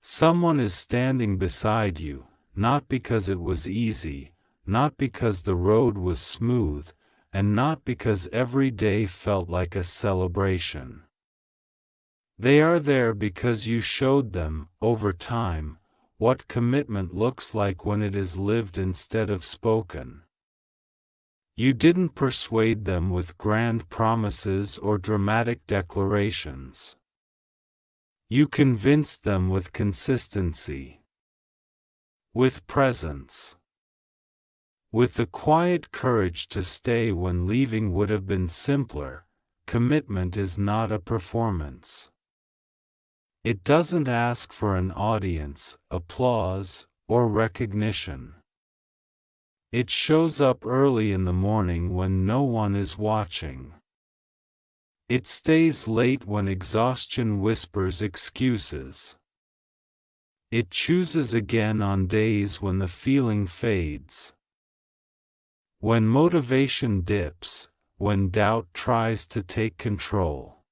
Someone is standing beside you, not because it was easy, not because the road was smooth, and not because every day felt like a celebration. They are there because you showed them, over time, what commitment looks like when it is lived instead of spoken. You didn't persuade them with grand promises or dramatic declarations. You convinced them with consistency, with presence, with the quiet courage to stay when leaving would have been simpler. Commitment is not a performance. It doesn't ask for an audience, applause, or recognition. It shows up early in the morning when no one is watching. It stays late when exhaustion whispers excuses. It chooses again on days when the feeling fades. When motivation dips, when doubt tries to take control.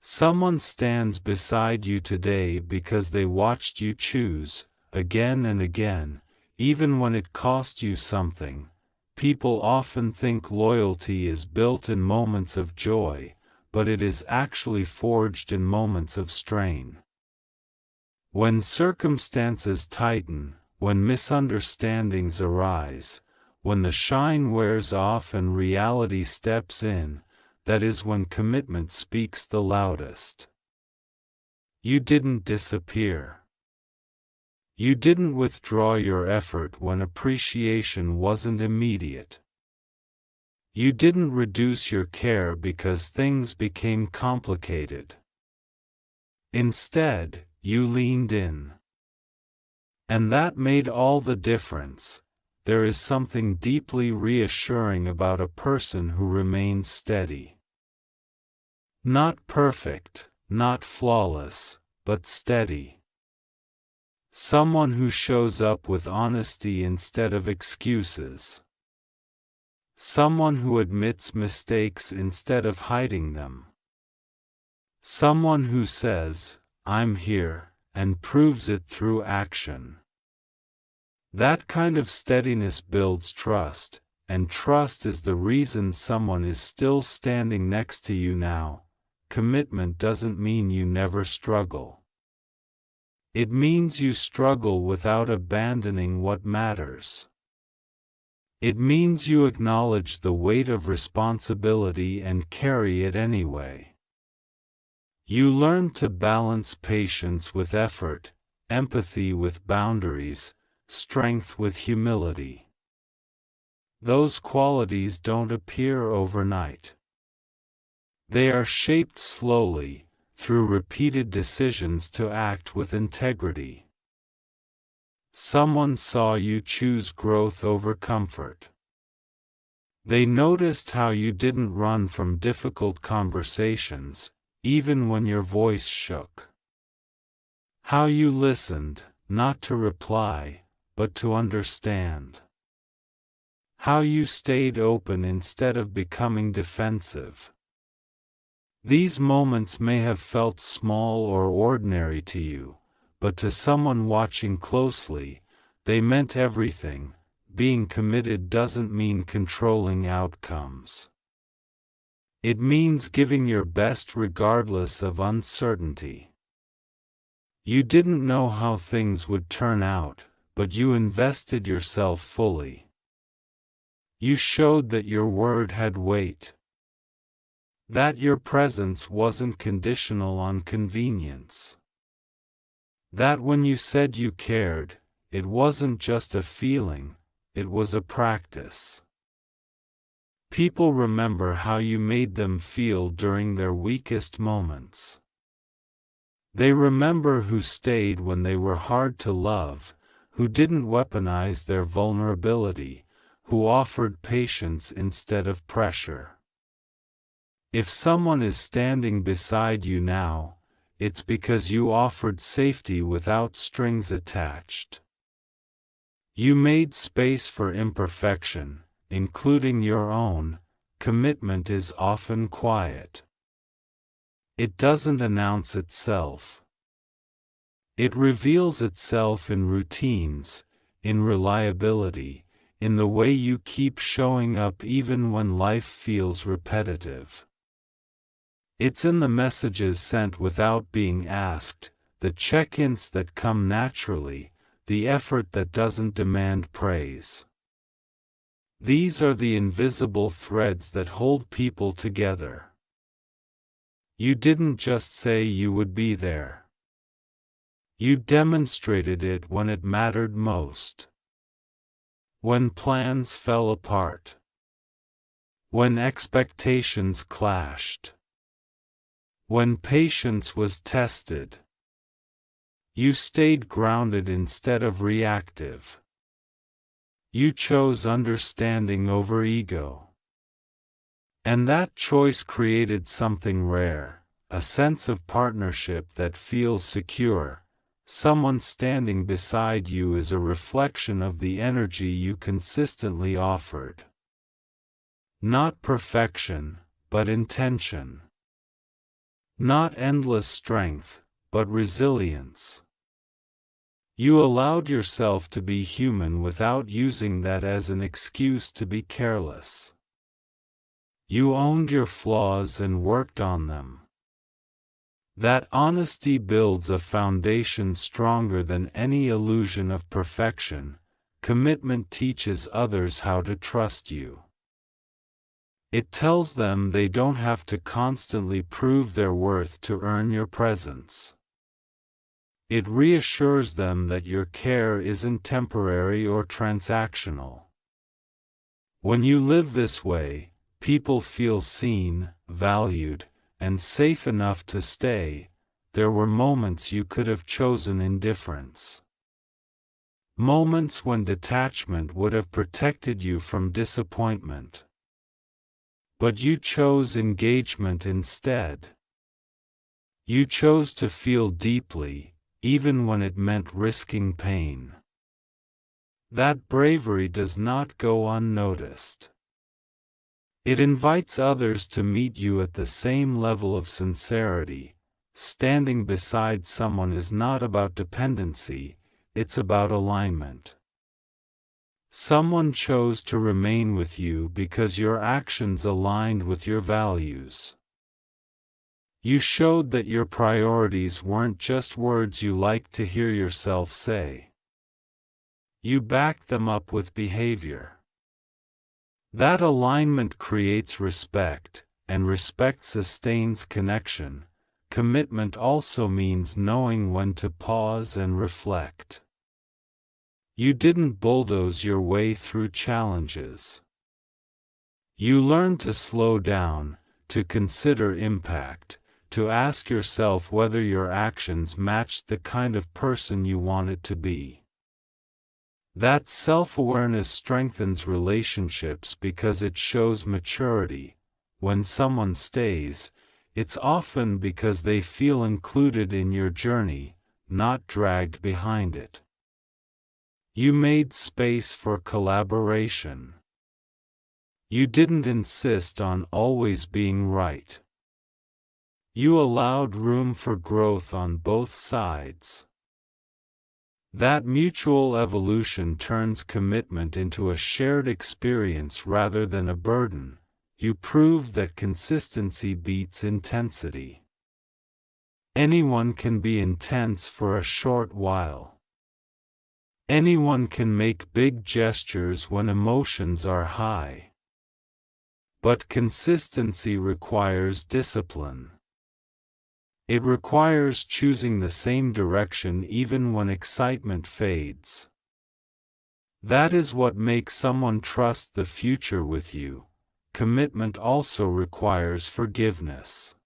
Someone stands beside you today because they watched you choose, again and again, even when it cost you something. People often think loyalty is built in moments of joy, but it is actually forged in moments of strain. When circumstances tighten, when misunderstandings arise, when the shine wears off and reality steps in, that is when commitment speaks the loudest. You didn't disappear. You didn't withdraw your effort when appreciation wasn't immediate. You didn't reduce your care because things became complicated. Instead, you leaned in. And that made all the difference. There is something deeply reassuring about a person who remains steady. Not perfect, not flawless, but steady. Someone who shows up with honesty instead of excuses. Someone who admits mistakes instead of hiding them. Someone who says, "I'm here," and proves it through action. That kind of steadiness builds trust, and trust is the reason someone is still standing next to you now. Commitment doesn't mean you never struggle. It means you struggle without abandoning what matters. It means you acknowledge the weight of responsibility and carry it anyway. You learn to balance patience with effort, empathy with boundaries, strength with humility. Those qualities don't appear overnight. They are shaped slowly, through repeated decisions to act with integrity. Someone saw you choose growth over comfort. They noticed how you didn't run from difficult conversations, even when your voice shook. How you listened, not to reply, but to understand. How you stayed open instead of becoming defensive. These moments may have felt small or ordinary to you, but to someone watching closely, they meant everything. Being committed doesn't mean controlling outcomes. It means giving your best regardless of uncertainty. You didn't know how things would turn out, but you invested yourself fully. You showed that your word had weight. That your presence wasn't conditional on convenience. That when you said you cared, it wasn't just a feeling, it was a practice. People remember how you made them feel during their weakest moments. They remember who stayed when they were hard to love, who didn't weaponize their vulnerability, who offered patience instead of pressure. If someone is standing beside you now, it's because you offered safety without strings attached. You made space for imperfection, including your own. Commitment is often quiet. It doesn't announce itself. It reveals itself in routines, in reliability, in the way you keep showing up even when life feels repetitive. It's in the messages sent without being asked, the check-ins that come naturally, the effort that doesn't demand praise. These are the invisible threads that hold people together. You didn't just say you would be there. You demonstrated it when it mattered most. When plans fell apart. When expectations clashed. When patience was tested. You stayed grounded instead of reactive. You chose understanding over ego. And that choice created something rare, a sense of partnership that feels secure. Someone standing beside you is a reflection of the energy you consistently offered. Not perfection, but intention. Not endless strength, but resilience. You allowed yourself to be human without using that as an excuse to be careless. You owned your flaws and worked on them. That honesty builds a foundation stronger than any illusion of perfection. Commitment teaches others how to trust you. It tells them they don't have to constantly prove their worth to earn your presence. It reassures them that your care isn't temporary or transactional. When you live this way, people feel seen, valued, and safe enough to stay. There were moments you could have chosen indifference. Moments when detachment would have protected you from disappointment. But you chose engagement instead. You chose to feel deeply, even when it meant risking pain. That bravery does not go unnoticed. It invites others to meet you at the same level of sincerity. Standing beside someone is not about dependency, it's about alignment. Someone chose to remain with you because your actions aligned with your values. You showed that your priorities weren't just words you liked to hear yourself say. You backed them up with behavior. That alignment creates respect, and respect sustains connection. Commitment also means knowing when to pause and reflect. You didn't bulldoze your way through challenges. You learned to slow down, to consider impact, to ask yourself whether your actions matched the kind of person you wanted to be. That self-awareness strengthens relationships because it shows maturity. When someone stays, it's often because they feel included in your journey, not dragged behind it. You made space for collaboration. You didn't insist on always being right. You allowed room for growth on both sides. That mutual evolution turns commitment into a shared experience rather than a burden. You proved that consistency beats intensity. Anyone can be intense for a short while. Anyone can make big gestures when emotions are high. But consistency requires discipline. It requires choosing the same direction even when excitement fades. That is what makes someone trust the future with you. Commitment also requires forgiveness.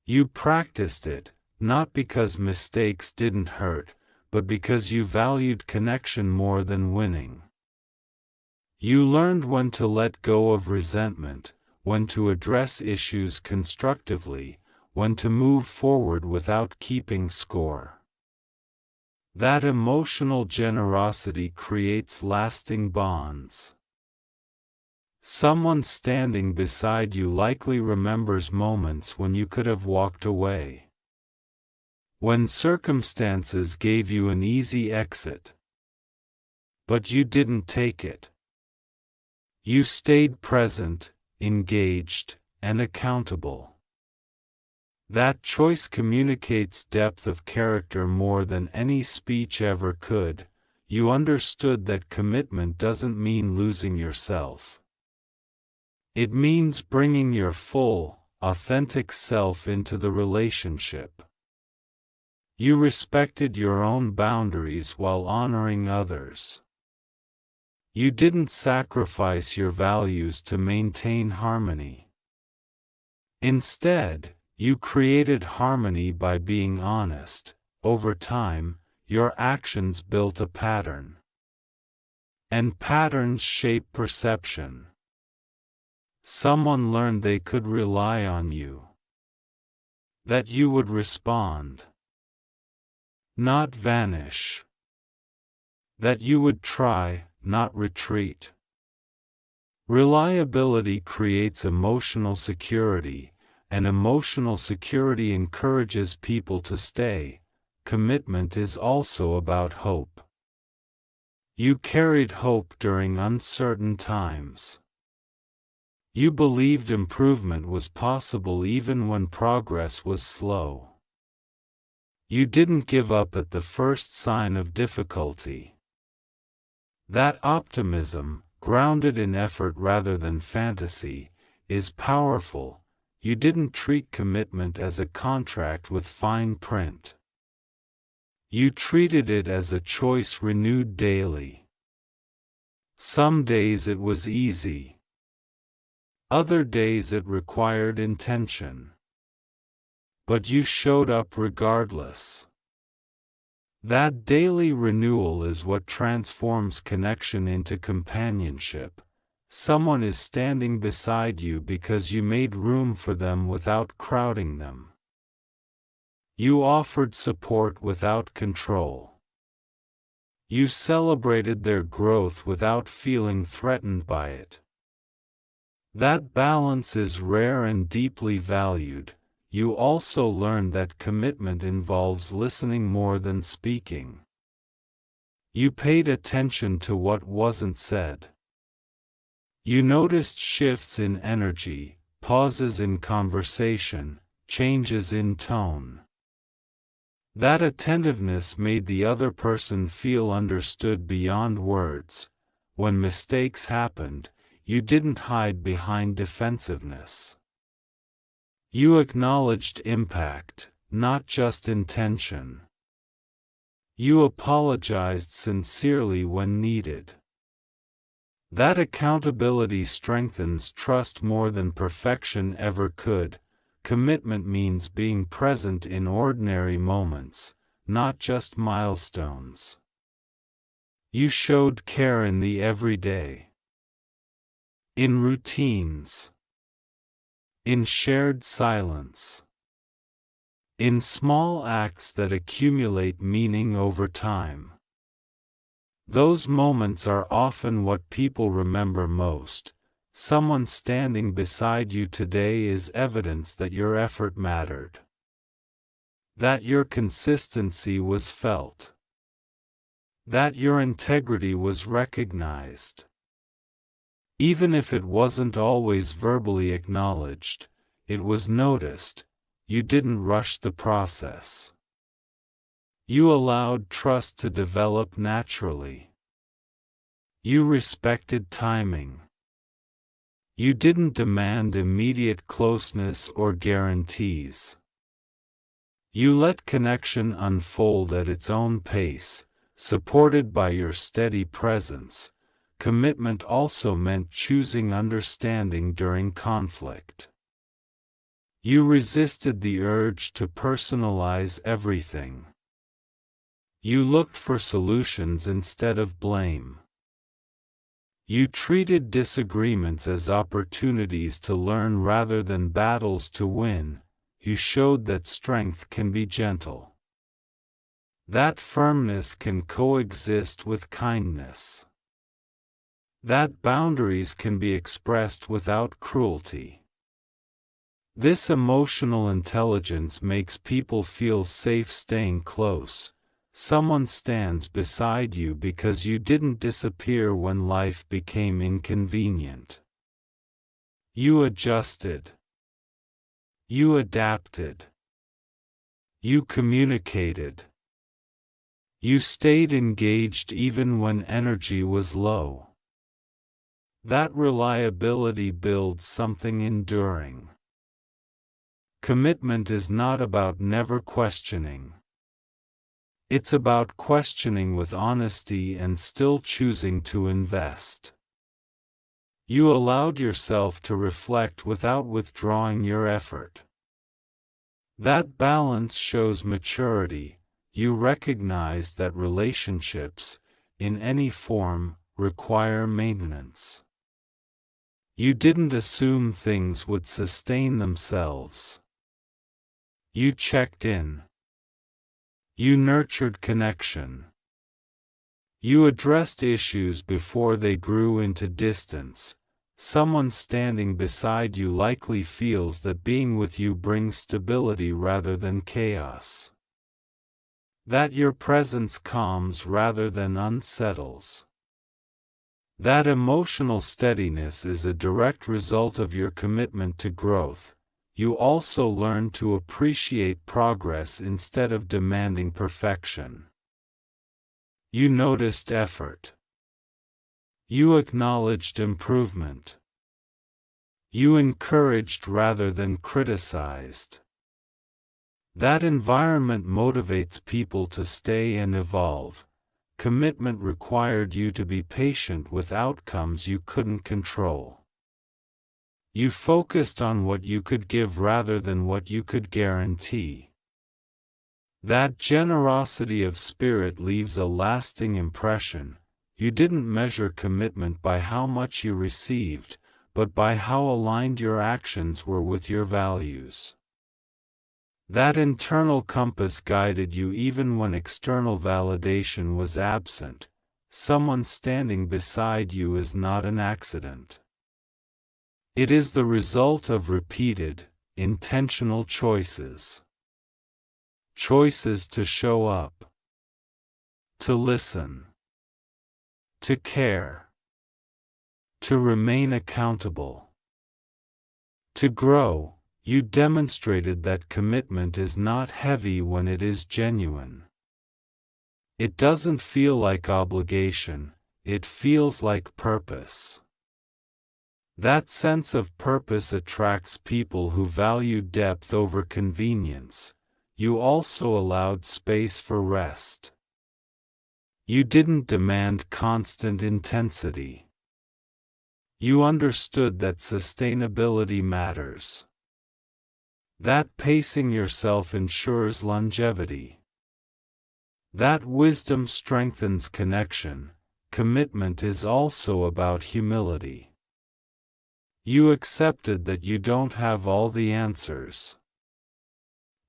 You practiced it, not because mistakes didn't hurt, but because you valued connection more than winning. You learned when to let go of resentment, when to address issues constructively, when to move forward without keeping score. That emotional generosity creates lasting bonds. Someone standing beside you likely remembers moments when you could have walked away. When circumstances gave you an easy exit. But you didn't take it. You stayed present, engaged, and accountable. That choice communicates depth of character more than any speech ever could. You understood that commitment doesn't mean losing yourself. It means bringing your full, authentic self into the relationship. You respected your own boundaries while honoring others. You didn't sacrifice your values to maintain harmony. Instead, you created harmony by being honest. Over time, your actions built a pattern. And patterns shape perception. Someone learned they could rely on you. That you would respond. Not vanish. That you would try, not retreat. Reliability creates emotional security, and emotional security encourages people to stay. Commitment is also about hope. You carried hope during uncertain times. You believed improvement was possible even when progress was slow. You didn't give up at the first sign of difficulty. That optimism, grounded in effort rather than fantasy, is powerful. You didn't treat commitment as a contract with fine print. You treated it as a choice renewed daily. Some days it was easy. Other days it required intention. But you showed up regardless. That daily renewal is what transforms connection into companionship. Someone is standing beside you because you made room for them without crowding them. You offered support without control. You celebrated their growth without feeling threatened by it. That balance is rare and deeply valued. You also learned that commitment involves listening more than speaking. You paid attention to what wasn't said. You noticed shifts in energy, pauses in conversation, changes in tone. That attentiveness made the other person feel understood beyond words. When mistakes happened, you didn't hide behind defensiveness. You acknowledged impact, not just intention. You apologized sincerely when needed. That accountability strengthens trust more than perfection ever could. Commitment means being present in ordinary moments, not just milestones. You showed care in the everyday. In routines. In shared silence. In small acts that accumulate meaning over time. Those moments are often what people remember most. Someone standing beside you today is evidence that your effort mattered. That your consistency was felt. That your integrity was recognized. Even if it wasn't always verbally acknowledged, it was noticed. You didn't rush the process. You allowed trust to develop naturally. You respected timing. You didn't demand immediate closeness or guarantees. You let connection unfold at its own pace, supported by your steady presence. Commitment also meant choosing understanding during conflict. You resisted the urge to personalize everything. You looked for solutions instead of blame. You treated disagreements as opportunities to learn rather than battles to win. You showed that strength can be gentle. That firmness can coexist with kindness. That boundaries can be expressed without cruelty. This emotional intelligence makes people feel safe staying close. Someone stands beside you because you didn't disappear when life became inconvenient. You adjusted. You adapted. You communicated. You stayed engaged even when energy was low. That reliability builds something enduring. Commitment is not about never questioning. It's about questioning with honesty and still choosing to invest. You allowed yourself to reflect without withdrawing your effort. That balance shows maturity. You recognize that relationships, in any form, require maintenance. You didn't assume things would sustain themselves. You checked in. You nurtured connection. You addressed issues before they grew into distance. Someone standing beside you likely feels that being with you brings stability rather than chaos. That your presence calms rather than unsettles. That emotional steadiness is a direct result of your commitment to growth. You also learn to appreciate progress instead of demanding perfection. You noticed effort. You acknowledged improvement. You encouraged rather than criticized. That environment motivates people to stay and evolve. Commitment required you to be patient with outcomes you couldn't control. You focused on what you could give rather than what you could guarantee. That generosity of spirit leaves a lasting impression. You didn't measure commitment by how much you received, but by how aligned your actions were with your values. That internal compass guided you even when external validation was absent. Someone standing beside you is not an accident. It is the result of repeated, intentional choices. Choices to show up. To listen. To care. To remain accountable. To grow. You demonstrated that commitment is not heavy when it is genuine. It doesn't feel like obligation, it feels like purpose. That sense of purpose attracts people who value depth over convenience. You also allowed space for rest. You didn't demand constant intensity. You understood that sustainability matters. That pacing yourself ensures longevity. That wisdom strengthens connection. Commitment is also about humility. You accepted that you don't have all the answers.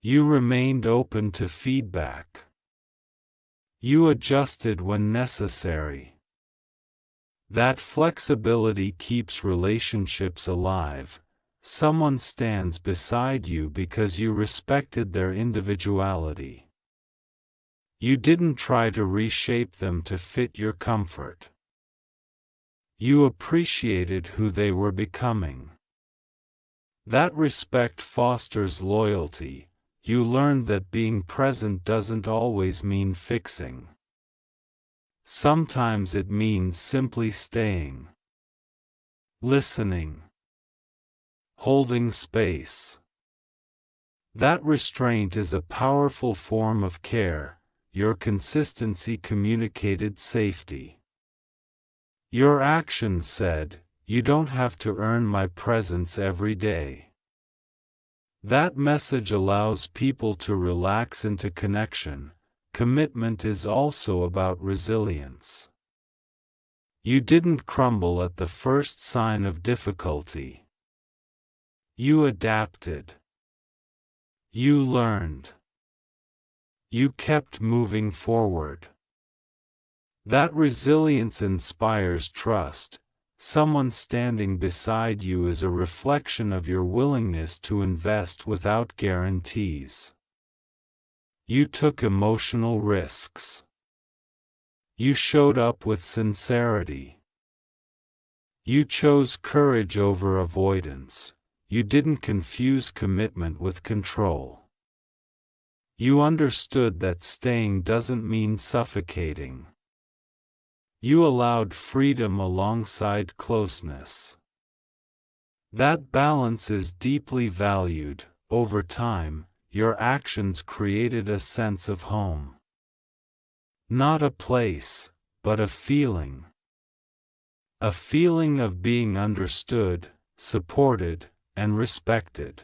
You remained open to feedback. You adjusted when necessary. That flexibility keeps relationships alive. Someone stands beside you because you respected their individuality. You didn't try to reshape them to fit your comfort. You appreciated who they were becoming. That respect fosters loyalty. You learned that being present doesn't always mean fixing. Sometimes it means simply staying. Listening. Holding space. That restraint is a powerful form of care. Your consistency communicated safety. Your actions said, "You don't have to earn my presence every day." That message allows people to relax into connection. Commitment is also about resilience. You didn't crumble at the first sign of difficulty. You adapted. You learned. You kept moving forward. That resilience inspires trust. Someone standing beside you is a reflection of your willingness to invest without guarantees. You took emotional risks. You showed up with sincerity. You chose courage over avoidance. You didn't confuse commitment with control. You understood that staying doesn't mean suffocating. You allowed freedom alongside closeness. That balance is deeply valued. Over time, your actions created a sense of home. Not a place, but a feeling. A feeling of being understood, supported, and respected.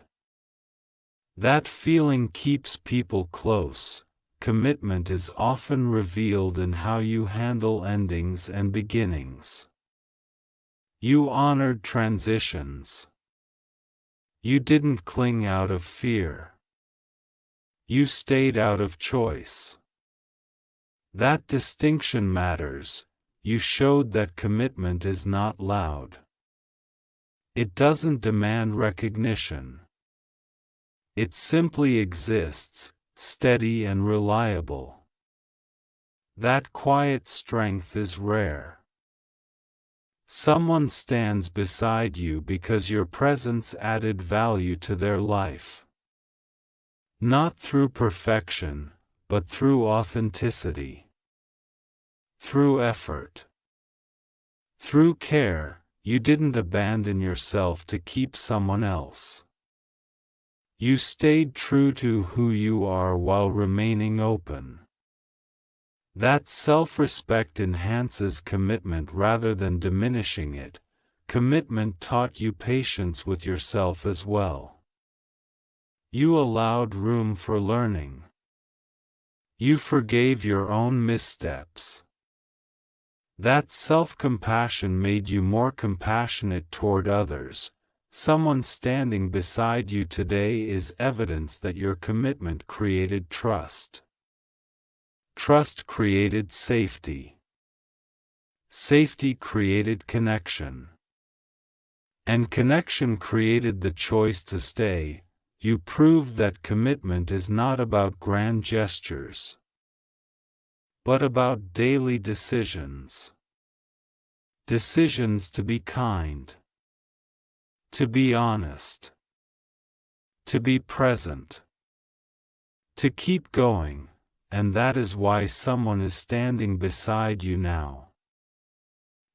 That feeling keeps people close. Commitment is often revealed in how you handle endings and beginnings. You honored transitions. You didn't cling out of fear. You stayed out of choice. That distinction matters. You showed that commitment is not loud. It doesn't demand recognition. It simply exists, steady and reliable. That quiet strength is rare. Someone stands beside you because your presence added value to their life. Not through perfection, but through authenticity. Through effort. Through care, you didn't abandon yourself to keep someone else. You stayed true to who you are while remaining open. That self-respect enhances commitment rather than diminishing it. Commitment taught you patience with yourself as well. You allowed room for learning. You forgave your own missteps. That self-compassion made you more compassionate toward others. Someone standing beside you today is evidence that your commitment created trust. Trust created safety. Safety created connection. And connection created the choice to stay. You proved that commitment is not about grand gestures, but about daily decisions. Decisions to be kind. To be honest. To be present. To keep going, and that is why someone is standing beside you now.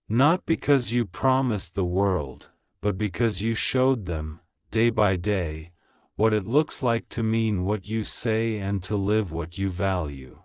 Not because you promised the world, but because you showed them, day by day, what it looks like to mean what you say and to live what you value.